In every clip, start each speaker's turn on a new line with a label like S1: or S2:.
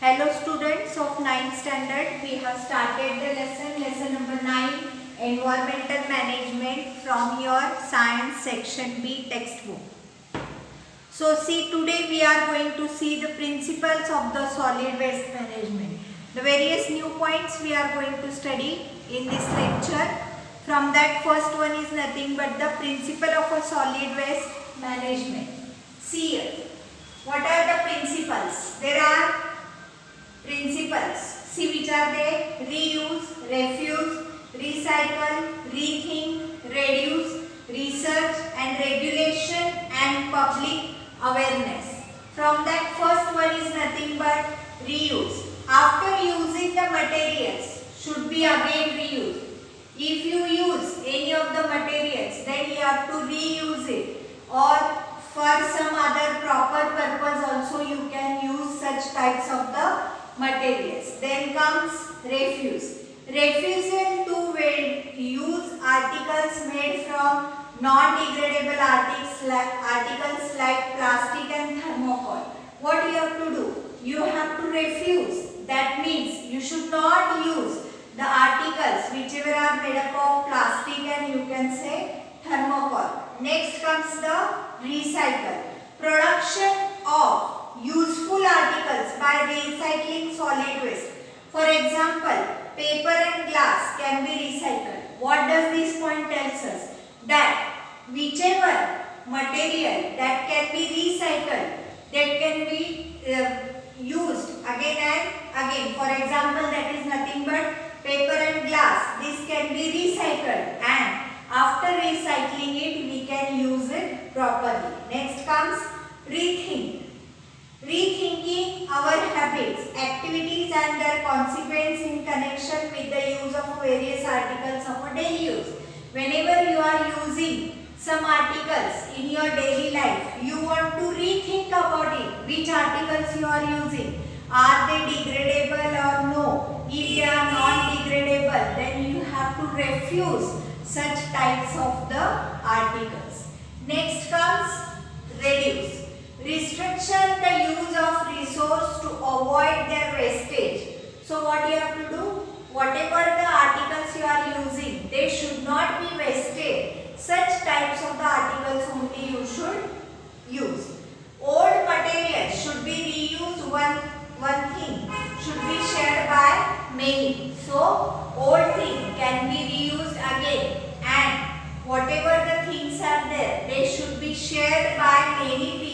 S1: Hello students of 9th standard, we have started the lesson number 9, Environmental Management from your Science Section B textbook. So see, today we are going to see the principles of the solid waste management. The various new points we are going to study in this lecture. From that, first one is nothing but the principle of a solid waste management. See here, what are the principles? There are principles. See which are they? Reuse, refuse, recycle, rethink, reduce, research and regulation and public awareness. From that, first one is nothing but reuse. After using the materials, should be again reused. If you use any of the materials, then you have to reuse it, or for some other proper purpose also you can use such types of the materials. Then comes refuse. Refusal to use articles made from non-degradable articles like plastic and thermocol. What you have to do? You have to refuse. That means you should not use the articles whichever are made up of plastic and you can say thermocol. Next comes the recycle. Production of useful articles by recycling solid waste. For example, paper and glass can be recycled. What does this point tells us? That whichever material that can be recycled, that can be used again and again. For example, that is nothing but paper and glass. This can be recycled, and after recycling it, we can use it properly. Next comes rethink. Rethinking our habits, activities and their consequence in connection with the use of various articles of daily use. Whenever you are using some articles in your daily life, you want to rethink about it. Which articles you are using? Are they degradable or no? If they are non-degradable, then you have to refuse such types of the articles. Next comes reduce. Restriction the use of resource to avoid their wastage. So what you have to do? Whatever the articles you are using, they should not be wasted. Such types of the articles only you should use. Old material should be reused. One thing should be shared by many. So old thing can be reused again, and whatever the things are there, they should be shared by many people.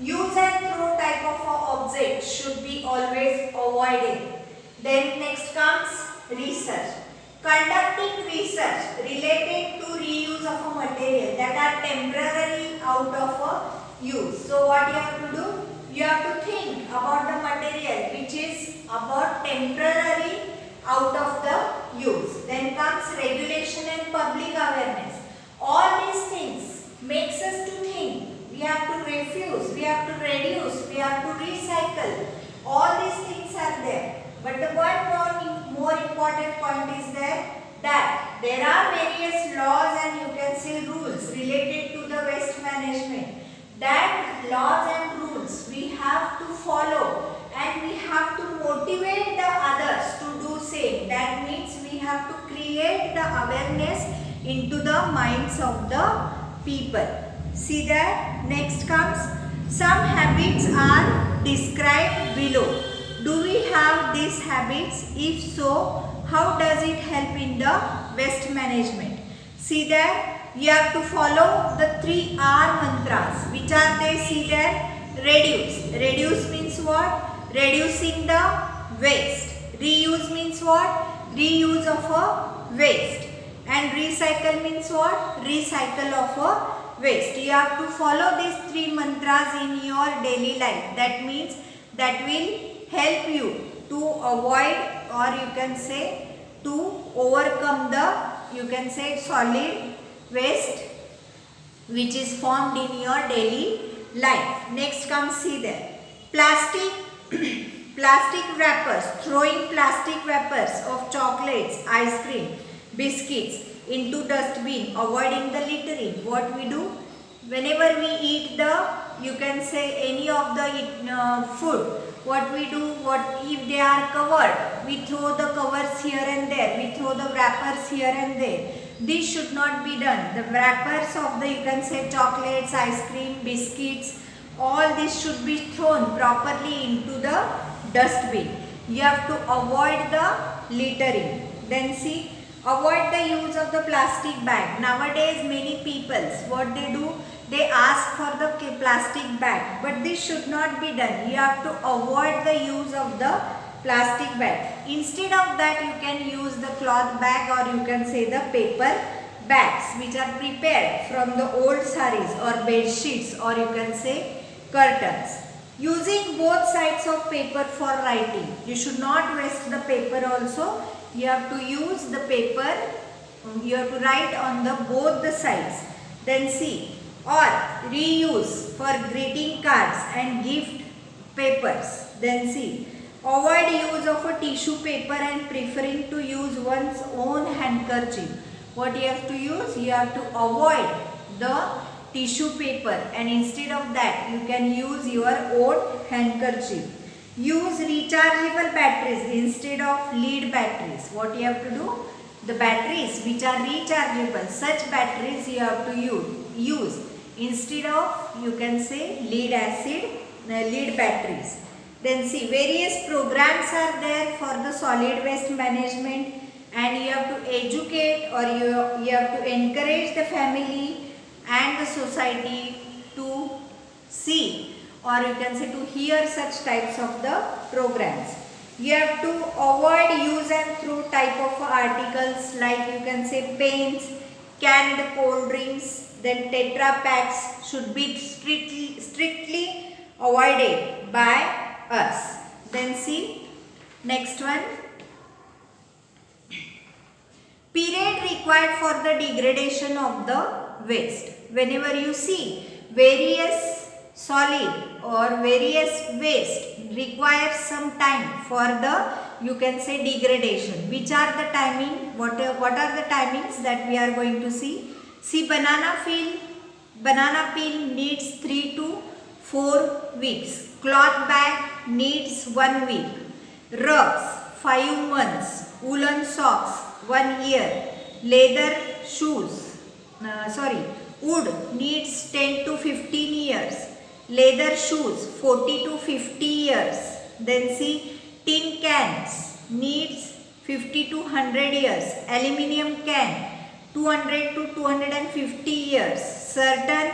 S1: Use and throw type of object should be always avoided. Then next comes research. Conducting research related to reuse of a material that are temporarily out of use. So what you have to do? You have to think about the material which is about temporarily out of the use. Then comes regulation and public awareness. All these things makes us to think. We have to refuse, we have to reduce, we have to recycle. All these things are there. But the one more important point is that there are various laws and you can say rules related to the waste management. That laws and rules we have to follow, and we have to motivate the others to do same. That means we have to create the awareness into the minds of the people. See that? Next comes some habits are described below. Do we have these habits? If so, how does it help in the waste management? See that? You have to follow the 3 R mantras. Which are they? See that? Reduce. Reduce means what? Reducing the waste. Reuse means what? Reuse of a waste. And recycle means what? Recycle of a waste. You have to follow these 3 mantras in your daily life. That means that will help you to avoid, or you can say to overcome the, you can say, solid waste which is formed in your daily life. Next comes, see there, plastic plastic wrappers. Throwing plastic wrappers of chocolates, ice cream, biscuits into dustbin, avoiding the littering. What we do? Whenever we eat the, you can say, any of the food, what we do, what if they are covered, we throw the covers here and there, we throw the wrappers here and there. This should not be done. The wrappers of the, you can say, chocolates, ice cream, biscuits, all this should be thrown properly into the dustbin. You have to avoid the littering. Then see, avoid the use of the plastic bag. Nowadays many people, what they do, they ask for the plastic bag, but this should not be done. You have to avoid the use of the plastic bag. Instead of that, you can use the cloth bag, or you can say the paper bags, which are prepared from the old saris or bed sheets, or you can say curtains. Using both sides of paper for writing. You should not waste the paper also. You have to use the paper, you have to write on the both the sides. Then see, or reuse for greeting cards and gift papers. Then see, avoid use of a tissue paper and preferring to use one's own handkerchief. What you have to use? You have to avoid the tissue paper, and instead of that you can use your own handkerchief. Use rechargeable batteries instead of lead batteries. What you have to do? The batteries which are rechargeable, such batteries you have to use instead of, you can say, lead batteries. Then see, various programs are there for the solid waste management, and you have to educate, or you have to encourage the family and the society to see, or you can say to hear such types of the programs. You have to avoid use and throw type of articles, like you can say paints, canned cold drinks, then Tetra packs should be strictly avoided by us. Then see, next one, period required for the degradation of the waste. Whenever you see various solid or various waste requires some time for the, you can say, degradation. Which are the timing? What are the timings that we are going to see? See, banana peel needs 3 to 4 weeks. Cloth bag needs 1 week. Rugs 5 months. Woolen socks 1 year. Leather shoes, wood needs 10 to 15 years. Leather shoes 40 to 50 years. Then see, tin cans needs 50 to 100 years. Aluminium can 200 to 250 years. Certain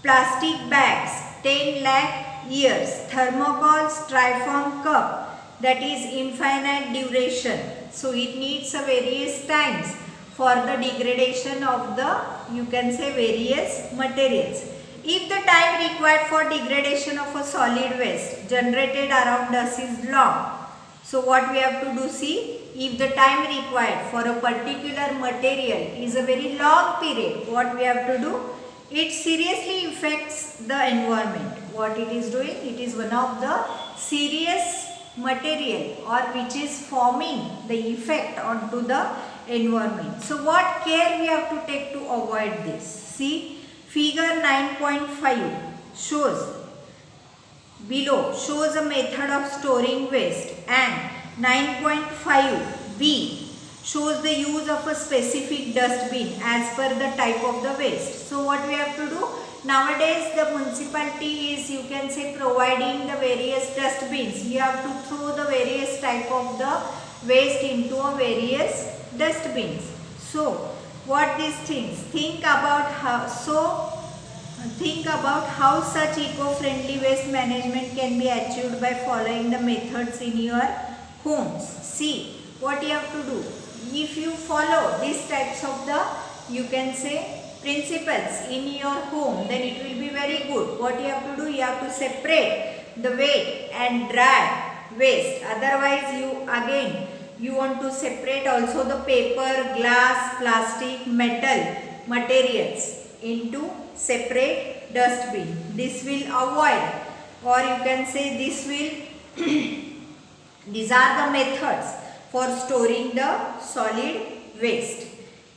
S1: plastic bags 10 lakh years. Thermocol styrofoam cup, that is infinite duration. So it needs a various times for the degradation of the, you can say, various materials. If the time required for degradation of a solid waste generated around us is long, so what we have to do, see, if the time required for a particular material is a very long period, what we have to do? It seriously affects the environment. What it is doing? It is one of the serious material, or which is forming the effect onto the environment. So what care we have to take to avoid this? See, figure 9.5 shows a method of storing waste, and 9.5b shows the use of a specific dustbin as per the type of the waste. So what we have to do? Nowadays the municipality is, you can say, providing the various dustbins. You have to throw the various type of the waste into a various dustbins. So what these things? Think about how such eco-friendly waste management can be achieved by following the methods in your homes. See what you have to do. If you follow these types of the, you can say, principles in your home, then it will be very good. What you have to do? You have to separate the wet and dry waste. Otherwise you want to separate also the paper, glass, plastic, metal materials into separate dustbin. This will avoid, or you can say this will these are the methods for storing the solid waste.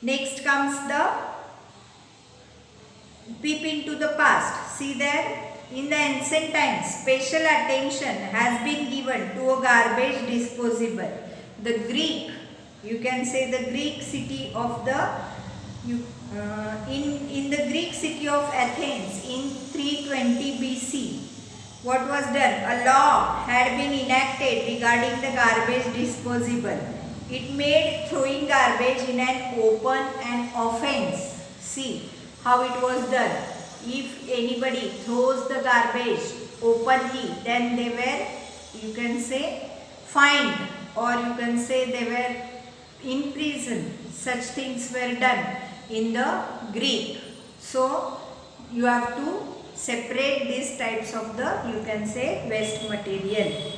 S1: Next comes the peep into the past. See there, in the ancient times, special attention has been given to a garbage disposable. The Greek, you can say the Greek city of the, in the Greek city of Athens in 320 BC, what was done? A law had been enacted regarding the garbage disposable. It made throwing garbage in an open an offense. See how it was done. If anybody throws the garbage openly, then they were, you can say, fined, or you can say they were in prison. Such things were done in the Greek. So you have to separate these types of the, you can say, waste material.